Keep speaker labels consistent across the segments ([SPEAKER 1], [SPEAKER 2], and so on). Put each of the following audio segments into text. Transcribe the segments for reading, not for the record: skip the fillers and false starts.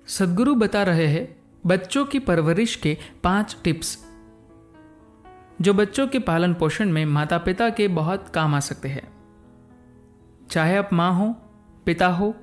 [SPEAKER 1] सद्गुरु बता रहे हैं बच्चों की परवरिश के 5 टिप्स जो बच्चों के पालन पोषण में माता पिता के बहुत काम आ सकते हैं। चाहे आप माँ हो, पिता हो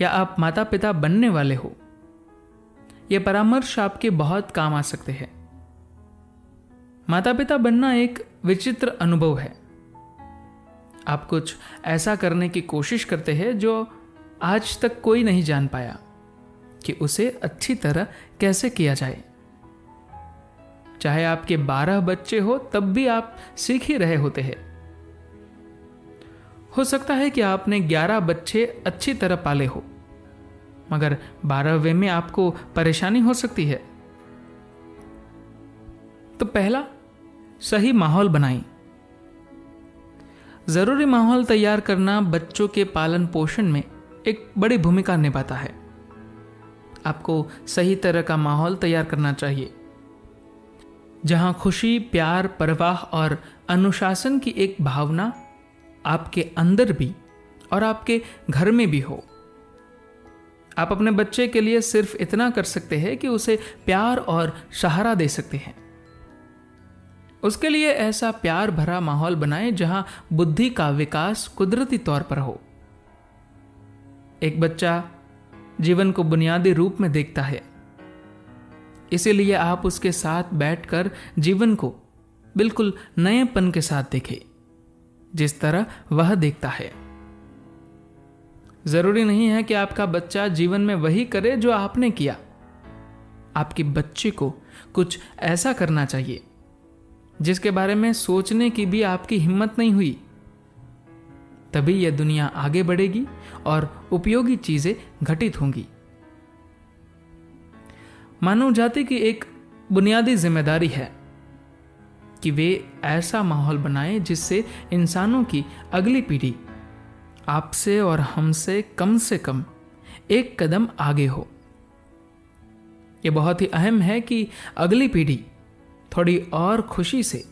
[SPEAKER 1] या आप माता पिता बनने वाले हो, ये परामर्श आपके बहुत काम आ सकते हैं। माता पिता बनना एक विचित्र अनुभव है। आप कुछ ऐसा करने की कोशिश करते हैं जो आज तक कोई नहीं जान पाया कि उसे अच्छी तरह कैसे किया जाए। चाहे आपके 12 बच्चे हो तब भी आप सीख ही रहे होते हैं। हो सकता है कि आपने 11 बच्चे अच्छी तरह पाले हो, मगर 12वें में आपको परेशानी हो सकती है। तो पहला, सही माहौल बनाएं। जरूरी माहौल तैयार करना बच्चों के पालन पोषण में एक बड़ी भूमिका निभाता है। आपको सही तरह का माहौल तैयार करना चाहिए जहां खुशी, प्यार, परवाह और अनुशासन की एक भावना आपके अंदर भी और आपके घर में भी हो। आप अपने बच्चे के लिए सिर्फ इतना कर सकते हैं कि उसे प्यार और सहारा दे सकते हैं। उसके लिए ऐसा प्यार भरा माहौल बनाएं जहां बुद्धि का विकास कुदरती तौर पर हो। एक बच्चा जीवन को बुनियादी रूप में देखता है, इसीलिए आप उसके साथ बैठकर जीवन को बिल्कुल नएपन के साथ देखें, जिस तरह वह देखता है। जरूरी नहीं है कि आपका बच्चा जीवन में वही करे जो आपने किया। आपके बच्चे को कुछ ऐसा करना चाहिए जिसके बारे में सोचने की भी आपकी हिम्मत नहीं हुई। तभी यह दुनिया आगे बढ़ेगी और उपयोगी चीजें घटित होंगी। मानव जाति की एक बुनियादी जिम्मेदारी है कि वे ऐसा माहौल बनाएं जिससे इंसानों की अगली पीढ़ी आपसे और हमसे कम एक कदम आगे हो। यह बहुत ही अहम है कि अगली पीढ़ी थोड़ी और खुशी से,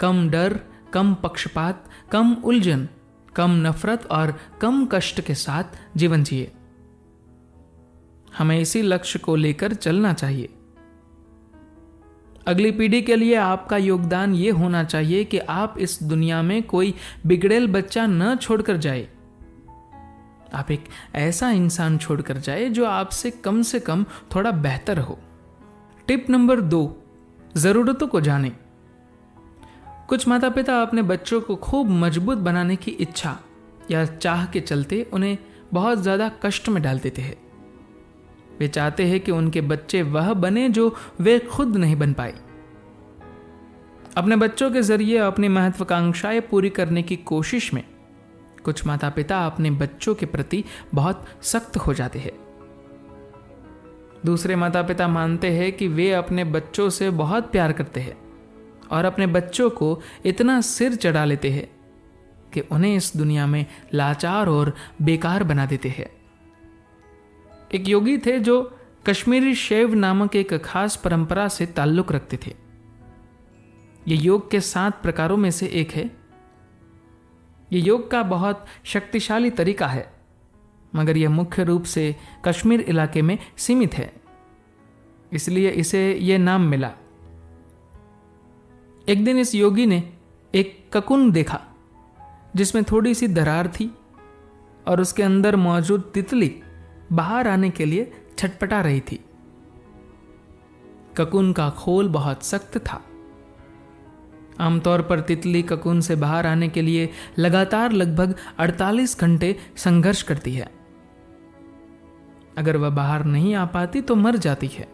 [SPEAKER 1] कम डर, कम पक्षपात, कम उलझन, कम नफरत और कम कष्ट के साथ जीवन जिए। हमें इसी लक्ष्य को लेकर चलना चाहिए। अगली पीढ़ी के लिए आपका योगदान यह होना चाहिए कि आप इस दुनिया में कोई बिगड़ेल बच्चा न छोड़कर जाए। आप एक ऐसा इंसान छोड़कर जाए जो आपसे कम थोड़ा बेहतर हो। टिप नंबर 2, जरूरतों को जानें। कुछ माता पिता अपने बच्चों को खूब मजबूत बनाने की इच्छा या चाह के चलते उन्हें बहुत ज्यादा कष्ट में डाल देते हैं। वे चाहते हैं कि उनके बच्चे वह बने जो वे खुद नहीं बन पाए। अपने बच्चों के जरिए अपनी महत्वाकांक्षाएं पूरी करने की कोशिश में कुछ माता पिता अपने बच्चों के प्रति बहुत सख्त हो जाते हैं। दूसरे माता पिता मानते हैं कि वे अपने बच्चों से बहुत प्यार करते हैं और अपने बच्चों को इतना सिर चढ़ा लेते हैं कि उन्हें इस दुनिया में लाचार और बेकार बना देते हैं। एक योगी थे जो कश्मीरी शैव नामक एक खास परंपरा से ताल्लुक रखते थे। यह योग के 7 प्रकारों में से एक है। यह योग का बहुत शक्तिशाली तरीका है, मगर यह मुख्य रूप से कश्मीर इलाके में सीमित है, इसलिए इसे यह नाम मिला। एक दिन इस योगी ने एक ककुन देखा जिसमें थोड़ी सी दरार थी और उसके अंदर मौजूद तितली बाहर आने के लिए छटपटा रही थी। ककुन का खोल बहुत सख्त था। आमतौर पर तितली ककुन से बाहर आने के लिए लगातार लगभग 48 घंटे संघर्ष करती है। अगर वह बाहर नहीं आ पाती तो मर जाती है।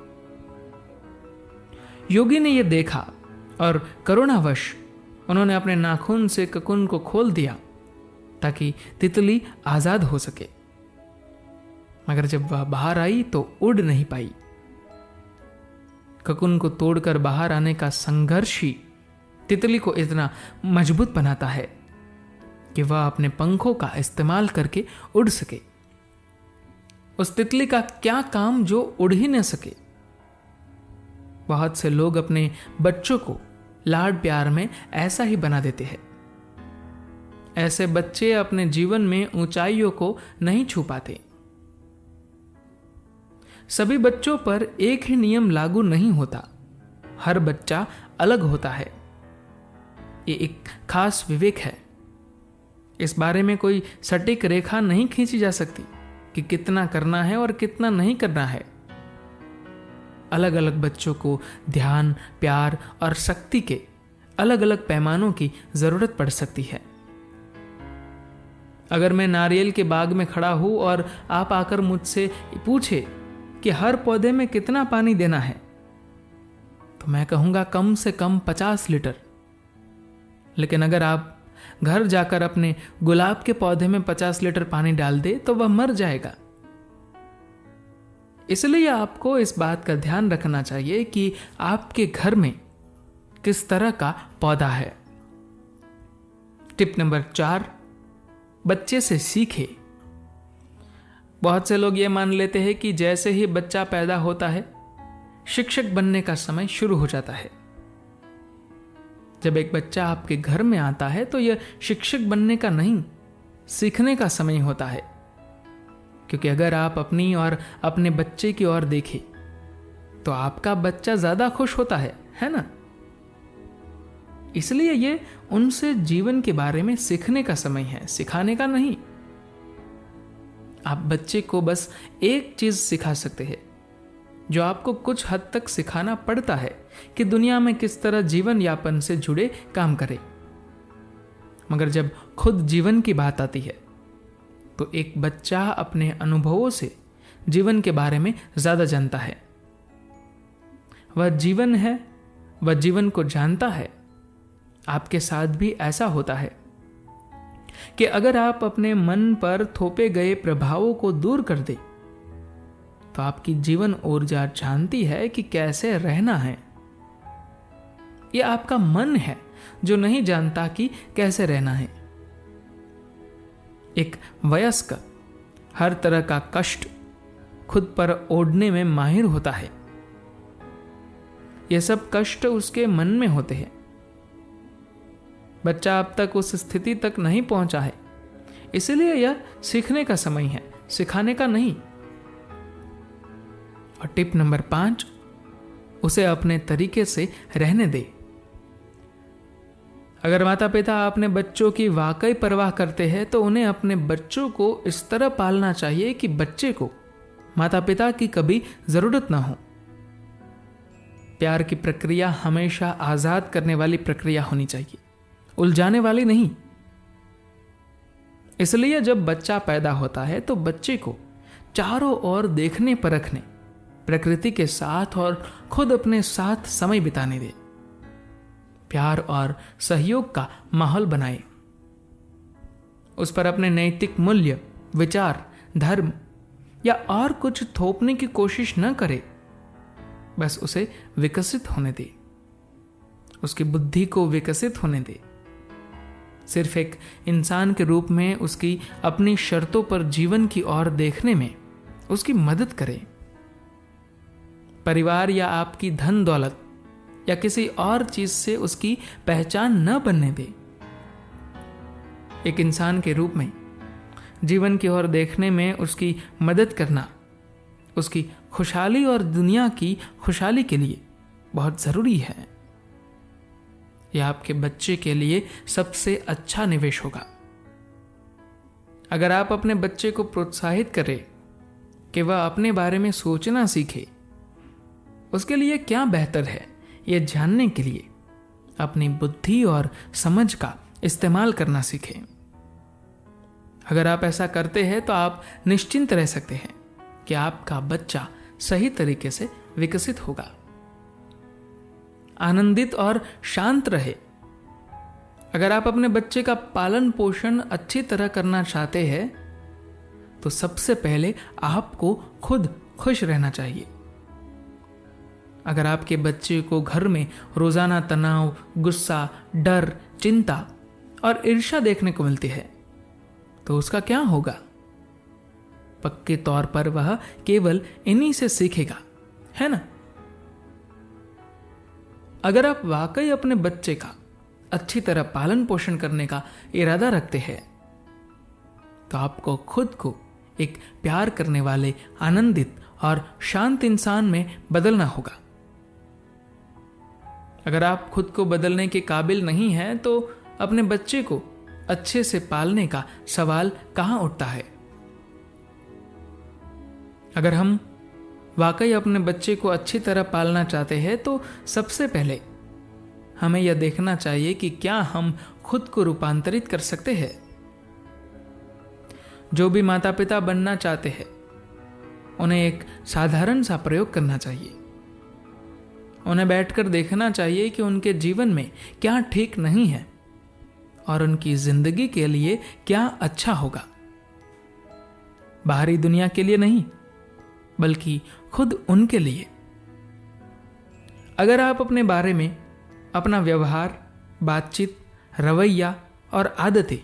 [SPEAKER 1] योगी ने यह देखा और करुणावश उन्होंने अपने नाखून से ककुन को खोल दिया ताकि तितली आजाद हो सके। मगर जब वह बाहर आई तो उड़ नहीं पाई। ककुन को तोड़कर बाहर आने का संघर्ष ही तितली को इतना मजबूत बनाता है कि वह अपने पंखों का इस्तेमाल करके उड़ सके। उस तितली का क्या काम जो उड़ ही न सके। बहुत से लोग अपने बच्चों को लाड प्यार में ऐसा ही बना देते हैं। ऐसे बच्चे अपने जीवन में ऊंचाइयों को नहीं छू पाते। सभी बच्चों पर एक ही नियम लागू नहीं होता। हर बच्चा अलग होता है। ये एक खास विवेक है। इस बारे में कोई सटीक रेखा नहीं खींची जा सकती कि कितना करना है और कितना नहीं करना है। अलग अलग बच्चों को ध्यान, प्यार और शक्ति के अलग अलग पैमानों की जरूरत पड़ सकती है। अगर मैं नारियल के बाग में खड़ा हूं और आप आकर मुझसे पूछे कि हर पौधे में कितना पानी देना है, तो मैं कहूंगा कम से कम 50 लीटर। लेकिन अगर आप घर जाकर अपने गुलाब के पौधे में 50 लीटर पानी डाल दे तो वह मर जाएगा। इसलिए आपको इस बात का ध्यान रखना चाहिए कि आपके घर में किस तरह का पौधा है। टिप नंबर 4, बच्चे से सीखे। बहुत से लोग ये मान लेते हैं कि जैसे ही बच्चा पैदा होता है, शिक्षक बनने का समय शुरू हो जाता है। जब एक बच्चा आपके घर में आता है तो यह शिक्षक बनने का नहीं, सीखने का समय होता है। क्योंकि अगर आप अपनी और अपने बच्चे की ओर देखें तो आपका बच्चा ज्यादा खुश होता है ना? इसलिए ये उनसे जीवन के बारे में सीखने का समय है, सिखाने का नहीं। आप बच्चे को बस एक चीज सिखा सकते हैं जो आपको कुछ हद तक सिखाना पड़ता है कि दुनिया में किस तरह जीवन यापन से जुड़े काम करें। मगर जब खुद जीवन की बात आती है तो एक बच्चा अपने अनुभवों से जीवन के बारे में ज्यादा जानता है। वह जीवन है, वह जीवन को जानता है। आपके साथ भी ऐसा होता है कि अगर आप अपने मन पर थोपे गए प्रभावों को दूर कर दे तो आपकी जीवन ऊर्जा जानती है कि कैसे रहना है। यह आपका मन है जो नहीं जानता कि कैसे रहना है। एक वयस्क हर तरह का कष्ट खुद पर ओढ़ने में माहिर होता है। यह सब कष्ट उसके मन में होते हैं। बच्चा अब तक उस स्थिति तक नहीं पहुंचा है, इसलिए यह सीखने का समय है, सिखाने का नहीं। और टिप नंबर 5, उसे अपने तरीके से रहने दे। अगर माता पिता अपने बच्चों की वाकई परवाह करते हैं तो उन्हें अपने बच्चों को इस तरह पालना चाहिए कि बच्चे को माता पिता की कभी जरूरत ना हो। प्यार की प्रक्रिया हमेशा आजाद करने वाली प्रक्रिया होनी चाहिए, उलझाने वाली नहीं। इसलिए जब बच्चा पैदा होता है तो बच्चे को चारों ओर देखने परखने, प्रकृति के साथ और खुद अपने साथ समय बिताने दे। प्यार और सहयोग का माहौल बनाए। उस पर अपने नैतिक मूल्य, विचार, धर्म या और कुछ थोपने की कोशिश न करे। बस उसे विकसित होने दे, उसकी बुद्धि को विकसित होने दे। सिर्फ एक इंसान के रूप में उसकी अपनी शर्तों पर जीवन की ओर देखने में उसकी मदद करें। परिवार या आपकी धन दौलत या किसी और चीज से उसकी पहचान न बनने दे। एक इंसान के रूप में जीवन की ओर देखने में उसकी मदद करना उसकी खुशहाली और दुनिया की खुशहाली के लिए बहुत जरूरी है। यह आपके बच्चे के लिए सबसे अच्छा निवेश होगा। अगर आप अपने बच्चे को प्रोत्साहित करें कि वह अपने बारे में सोचना सीखे, उसके लिए क्या बेहतर है यह जानने के लिए अपनी बुद्धि और समझ का इस्तेमाल करना सीखें। अगर आप ऐसा करते हैं तो आप निश्चिंत रह सकते हैं कि आपका बच्चा सही तरीके से विकसित होगा, आनंदित और शांत रहे। अगर आप अपने बच्चे का पालन पोषण अच्छी तरह करना चाहते हैं तो सबसे पहले आपको खुद खुश रहना चाहिए। अगर आपके बच्चे को घर में रोजाना तनाव, गुस्सा, डर, चिंता और ईर्ष्या देखने को मिलती है तो उसका क्या होगा? पक्के तौर पर वह केवल इन्हीं से सीखेगा, है ना? अगर आप वाकई अपने बच्चे का अच्छी तरह पालन पोषण करने का इरादा रखते हैं तो आपको खुद को एक प्यार करने वाले, आनंदित और शांत इंसान में बदलना होगा। अगर आप खुद को बदलने के काबिल नहीं हैं तो अपने बच्चे को अच्छे से पालने का सवाल कहां उठता है। अगर हम वाकई अपने बच्चे को अच्छी तरह पालना चाहते हैं तो सबसे पहले हमें यह देखना चाहिए कि क्या हम खुद को रूपांतरित कर सकते हैं। जो भी माता पिता बनना चाहते हैं उन्हें एक साधारण सा प्रयोग करना चाहिए। उन्हें बैठकर देखना चाहिए कि उनके जीवन में क्या ठीक नहीं है और उनकी जिंदगी के लिए क्या अच्छा होगा। बाहरी दुनिया के लिए नहीं, बल्कि खुद उनके लिए। अगर आप अपने बारे में, अपना व्यवहार, बातचीत, रवैया और आदतें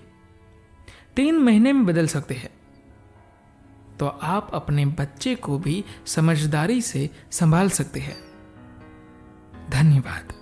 [SPEAKER 1] 3 महीने में बदल सकते हैं तो आप अपने बच्चे को भी समझदारी से संभाल सकते हैं। धन्यवाद।